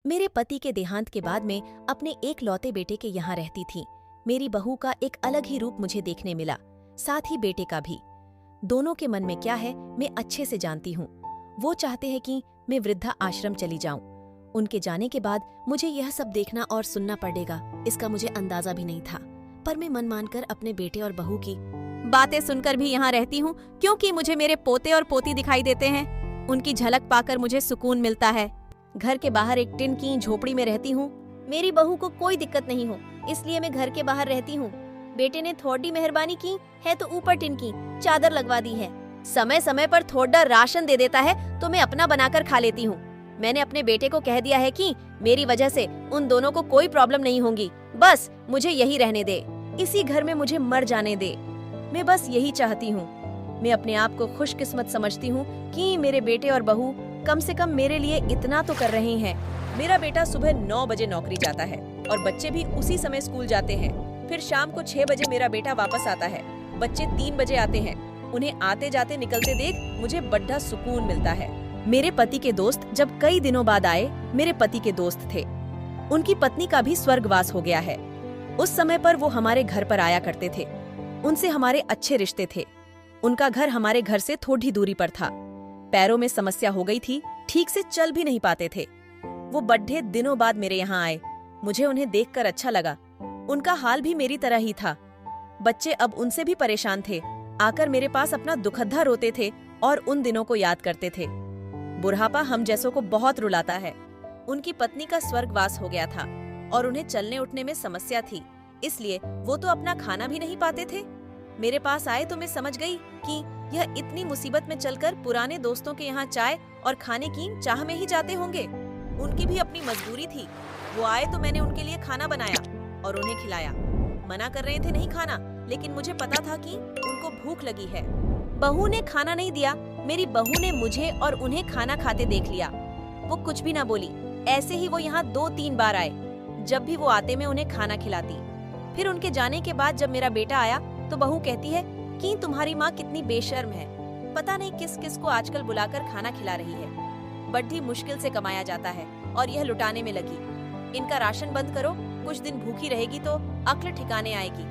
मेरे पति के देहांत के बाद मैं अपने एक लौते बेटे के यहाँ रहती थी। मेरी बहू का एक अलग ही रूप मुझे देखने मिला, साथ ही बेटे का भी। दोनों के मन में क्या है मैं अच्छे से जानती हूँ। वो चाहते हैं कि मैं वृद्धा आश्रम चली जाऊं। उनके जाने के बाद मुझे यह सब देखना और सुनना पड़ेगा, इसका मुझे अंदाजा भी नहीं था। पर मैं मन मानकर अपने बेटे और बहू की बातें सुनकर भी यहाँ रहती हूँ, क्योंकि मुझे मेरे पोते और पोती दिखाई देते हैं। उनकी झलक पाकर मुझे सुकून मिलता है। घर के बाहर एक टिन की झोपड़ी में रहती हूँ। मेरी बहू को कोई दिक्कत नहीं हो, इसलिए मैं घर के बाहर रहती हूँ। बेटे ने थोड़ी मेहरबानी की है तो ऊपर टिन की चादर लगवा दी है। समय समय पर थोड़ा राशन दे देता है तो मैं अपना बनाकर खा लेती हूँ। मैंने अपने बेटे को कह दिया है कि मेरी वजह से उन दोनों को कोई प्रॉब्लम नहीं होगी, बस मुझे यही रहने दे, इसी घर में मुझे मर जाने दे। मैं बस यही चाहती हूँ। मैं अपने आप को खुशकिस्मत समझती हूँ कि मेरे बेटे और बहू कम से कम मेरे लिए इतना तो कर रहे हैं। मेरा बेटा सुबह 9 बजे नौकरी जाता है और बच्चे भी उसी समय स्कूल जाते हैं। फिर शाम को 6 बजे मेरा बेटा वापस आता है। बच्चे 3 बजे आते हैं। उन्हें आते जाते निकलते देख मुझे बड़ा सुकून मिलता है। मेरे पति के दोस्त जब कई दिनों बाद आए, मेरे पति के दोस्त थे। उनकी पत्नी का भी स्वर्गवास हो गया है। उस समय पर वो हमारे घर पर आया करते थे। उनसे हमारे अच्छे रिश्ते थे। उनका घर हमारे घर से थोड़ी दूरी पर था। पैरों में समस्या हो गई थी, ठीक से चल भी नहीं पाते थे। वो बड्ढे दिनों बाद मेरे यहाँ आए। मुझे उन्हें देखकर अच्छा लगा। उनका हाल भी मेरी तरह ही था। बच्चे अब उनसे भी परेशान थे। आकर मेरे पास अपना दुखद्दा रोते थे और उन दिनों को याद करते थे। बुढ़ापा हम जैसों को बहुत रुलाता है। उनकी पत्नी का स्वर्गवास हो गया था और उन्हें चलने उठने में समस्या थी, इसलिए वो तो अपना खाना भी नहीं पाते थे। मेरे पास आए तो मैं समझ गई कि यह इतनी मुसीबत में चलकर पुराने दोस्तों के यहाँ चाय और खाने की चाह में ही जाते होंगे। उनकी भी अपनी मजबूरी थी। वो आए तो मैंने उनके लिए खाना बनाया और उन्हें खिलाया। मना कर रहे थे नहीं खाना, लेकिन मुझे पता था कि उनको भूख लगी है। बहू ने खाना नहीं दिया। मेरी बहू ने मुझे और उन्हें खाना खाते देख लिया। वो कुछ भी ना बोली। ऐसे ही वो यहाँ 2-3 बार आए। जब भी वो आते मैं उन्हें खाना खिलाती। फिर उनके जाने के बाद जब मेरा बेटा आया तो बहू कहती है कि तुम्हारी माँ कितनी बेशर्म है, पता नहीं किस किस को आजकल बुलाकर खाना खिला रही है। बड़ी मुश्किल से कमाया जाता है और यह लुटाने में लगी। इनका राशन बंद करो, कुछ दिन भूखी रहेगी तो अक्ल ठिकाने आएगी।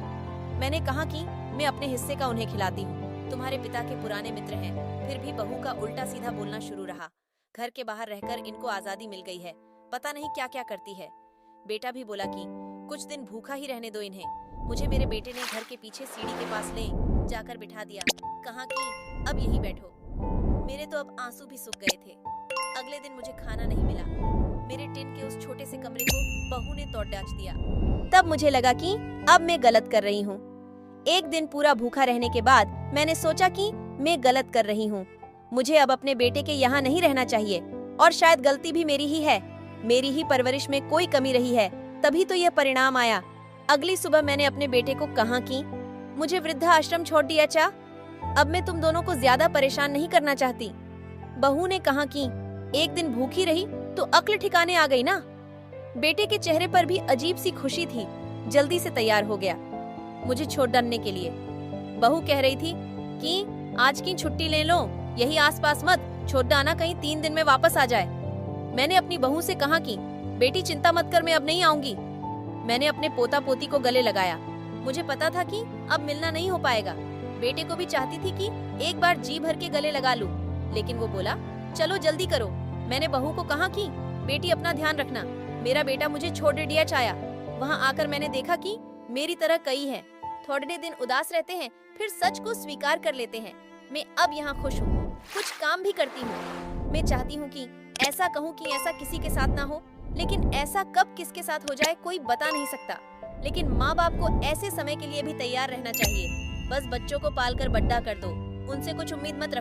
मैंने कहा कि मैं अपने हिस्से का उन्हें खिलाती हूँ। तुम्हारे पिता के पुराने मित्र हैं। फिर भी बहू का उल्टा सीधा बोलना शुरू रहा। घर के बाहर रहकर इनको आजादी मिल गई है, पता नहीं क्या क्या करती है। बेटा भी बोला कि कुछ दिन भूखा ही रहने दो इन्हें। मुझे मेरे बेटे ने घर के पीछे सीढ़ी के पास ले जाकर बिठा दिया। कहा कि अब यही बैठो। मेरे तो अब आंसू भी सूख गए थे। अगले दिन मुझे खाना नहीं मिला। मेरे टिन के उस छोटे से कमरे को बहू ने तोड़ डाच दिया। तब मुझे लगा कि अब मैं गलत कर रही हूँ। एक दिन पूरा भूखा रहने के बाद मैंने सोचा कि मैं गलत कर रही हूँ। मुझे अब अपने बेटे के यहाँ नहीं रहना चाहिए और शायद गलती भी मेरी ही है। मेरी ही परवरिश में कोई कमी रही है, तभी तो यह परिणाम आया। अगली सुबह मैंने अपने बेटे को कहा कि मुझे वृद्धा आश्रम छोड़ दिया चा, अब मैं तुम दोनों को ज्यादा परेशान नहीं करना चाहती। बहू ने कहा कि एक दिन भूखी रही तो अक्ल ठिकाने आ गई ना। बेटे के चेहरे पर भी अजीब सी खुशी थी। जल्दी से तैयार हो गया मुझे छोड़ डालने के लिए। बहू कह रही थी कि आज की छुट्टी ले लो, यही आसपास मत छोड़ डालना, कहीं 3 दिन में वापस आ जाए। मैंने अपनी बहू से कहा कि बेटी चिंता मत कर, मैं अब नहीं आऊंगी। मैंने अपने पोता पोती को गले लगाया। मुझे पता था कि अब मिलना नहीं हो पाएगा। बेटे को भी चाहती थी कि एक बार जी भर के गले लगा लूं, लेकिन वो बोला चलो जल्दी करो। मैंने बहू को कहा कि बेटी अपना ध्यान रखना। मेरा बेटा मुझे छोड़ दिया चाया। वहाँ आकर मैंने देखा कि मेरी तरह कई हैं। थोड़े दिन उदास रहते हैं, फिर सच को स्वीकार कर लेते हैं। मैं अब यहाँ खुश हूँ, कुछ काम भी करती हूँ। मैं चाहती हूँ कि ऐसा कहूँ कि ऐसा किसी के साथ ना हो, लेकिन ऐसा कब किसके साथ हो जाए कोई बता नहीं सकता। लेकिन माँ बाप को ऐसे समय के लिए भी तैयार रहना चाहिए। बस बच्चों को पालकर बड़ा कर दो, उनसे कुछ उम्मीद मत रखो।